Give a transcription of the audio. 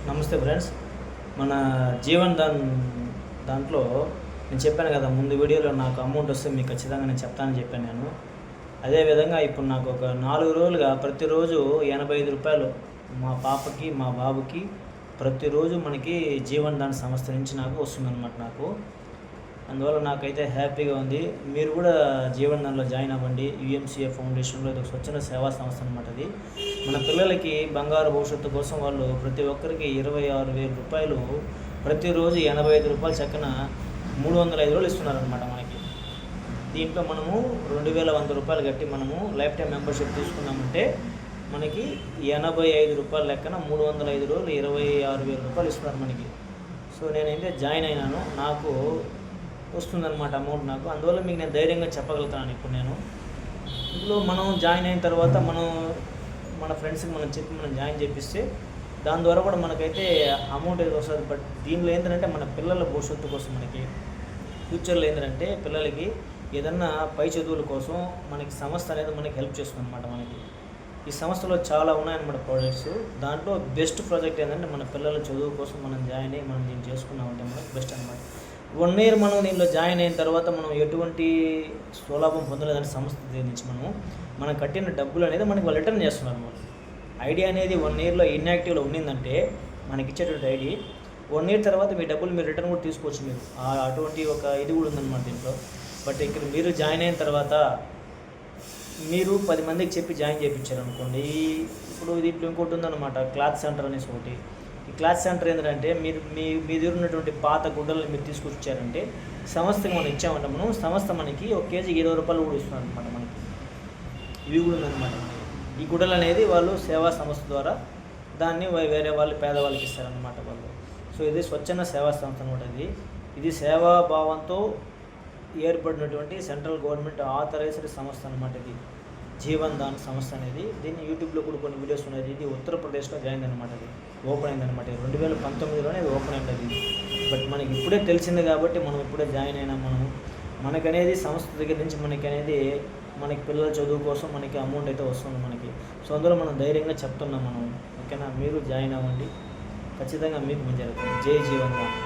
నమస్తే ఫ్రెండ్స్. మన జీవన్ దాంట్లో నేను చెప్పాను కదా, ముందు వీడియోలో నాకు అమౌంట్ వస్తే మీకు ఖచ్చితంగా నేను చెప్తానని చెప్పాను నేను. అదేవిధంగా ఇప్పుడు నాకు ఒక 4 రోజులుగా ప్రతిరోజు 85 రూపాయలు మా పాపకి మా బాబుకి ప్రతిరోజు మనకి జీవన్ దాన్ సంస్థ నుంచి నాకు వస్తుందన్నమాట. అందువల్ల నాకైతే హ్యాపీగా ఉంది. మీరు కూడా జీవన్ దాన్లో జాయిన్ అవ్వండి. యుఎంసిఏ ఫౌండేషన్లో ఇది ఒక స్వచ్ఛంద సేవా సంస్థ అనమాట. అది మన పిల్లలకి బంగారు భవిష్యత్తు కోసం వాళ్ళు ప్రతి ఒక్కరికి 26,000 రూపాయలు ప్రతిరోజు 85 రూపాయలు చక్కన 305 రోజులు ఇస్తున్నారనమాట మనకి. దీంట్లో మనము 2,100 రూపాయలు కట్టి మనము లైఫ్ టైం మెంబర్షిప్ తీసుకున్నామంటే మనకి 85 రూపాయల లెక్కన 305 రోజులు 26,000 రూపాయలు ఇస్తున్నారు మనకి. సో నేనైతే జాయిన్ అయినాను, నాకు వస్తుందన్నమాట అమౌంట్ నాకు. అందువల్ల మీకు నేను ధైర్యంగా చెప్పగలుగుతాను. ఇప్పుడు మనం జాయిన్ అయిన తర్వాత మన ఫ్రెండ్స్కి మనం చెప్పి మనం జాయిన్ చేపిస్తే దాని ద్వారా కూడా మనకైతే అమౌంట్ ఏదో వస్తుంది. బట్ దీనిలో ఏంటంటే మన పిల్లల భవిష్యత్తు కోసం మనకి ఫ్యూచర్లో ఏంటంటే పిల్లలకి ఏదన్నా పై చదువుల కోసం మనకి సంస్థ అనేది మనకి హెల్ప్ చేస్తుంది అనమాట. మనకి ఈ సంస్థలో చాలా ఉన్నాయన్నమాట ప్రాజెక్ట్స్. దాంట్లో బెస్ట్ ప్రాజెక్ట్ ఏంటంటే మన పిల్లల చదువు కోసం మనం జాయిన్ అయ్యి మనం దీన్ని చేసుకున్నామంటే మనకి బెస్ట్ అనమాట. 1 year మనం దీనిలో జాయిన్ అయిన తర్వాత మనం ఎటువంటి స్వలాభం పొందలేదని సంస్థ నుంచి మనం కట్టిన డబ్బులు అనేది మనకి వాళ్ళు రిటర్న్ చేస్తున్నారు అనమాట. ఐడి అనేది 1 yearలో ఇన్యాక్టివ్లో ఉండిందంటే మనకి ఇచ్చేటువంటి ఐడి 1 year తర్వాత మీ డబ్బులు మీరు రిటర్న్ కూడా తీసుకోవచ్చు. మీరు అటువంటి ఒక ఇది కూడా ఉందన్నమాట దీంట్లో. బట్ ఇక్కడ మీరు జాయిన్ అయిన తర్వాత మీరు 10 మందికి చెప్పి జాయిన్ చేయించారు అనుకోండి. ఇప్పుడు దీంట్లో ఇంకోటి ఉందన్నమాట, క్లాత్ సెంటర్ అనేసి ఒకటి. ఈ క్లాత్ సెంటర్ ఏంటంటే మీరు మీ దగ్గర ఉన్నటువంటి పాత గుడ్డలను మీరు తీసుకొచ్చారంటే సంస్థకి మనం ఇచ్చామంటే సంస్థ మనకి 1 కేజీకి 20 రూపాయలు కూడా ఇస్తున్నారు అనమాట మనకి. ఇవి కూడా ఉందన్నమాట మనకి. ఈ గుడ్డలు అనేది వాళ్ళు సేవా సంస్థ ద్వారా దాన్ని వేరే వాళ్ళు పేదవాళ్ళకి ఇస్తారనమాట వాళ్ళు. సో ఇది స్వచ్ఛంద సేవా సంస్థ అనమాట. ఇది సేవాభావంతో ఏర్పడినటువంటి సెంట్రల్ గవర్నమెంట్ ఆథరైజ్డ్ సంస్థ అనమాట. ఇది జీవన్ దాన్ సంస్థ అనేది. దీన్ని యూట్యూబ్లో కూడా కొన్ని వీడియోస్ ఉన్నాయి. ఇది ఉత్తరప్రదేశ్లో జాయిన్ అనమాట. అది ఓపెన్ అయిందనమాట. 2019లోనే ఇది ఓపెన్ అయింది. బట్ మనకి ఇప్పుడే తెలిసింది కాబట్టి మనం ఇప్పుడే జాయిన్ అయినా మనకనేది సంస్థ దగ్గర నుంచి మనకి పిల్లల చదువు కోసం మనకి అమౌంట్ అయితే వస్తుంది మనకి. సో అందులో మనం ధైర్యంగా చెప్తున్నాం ఓకేనా. మీరు జాయిన్ అవ్వండి, ఖచ్చితంగా మీకు మంచి జరుగుతుంది. జై జీవన్ దాన్.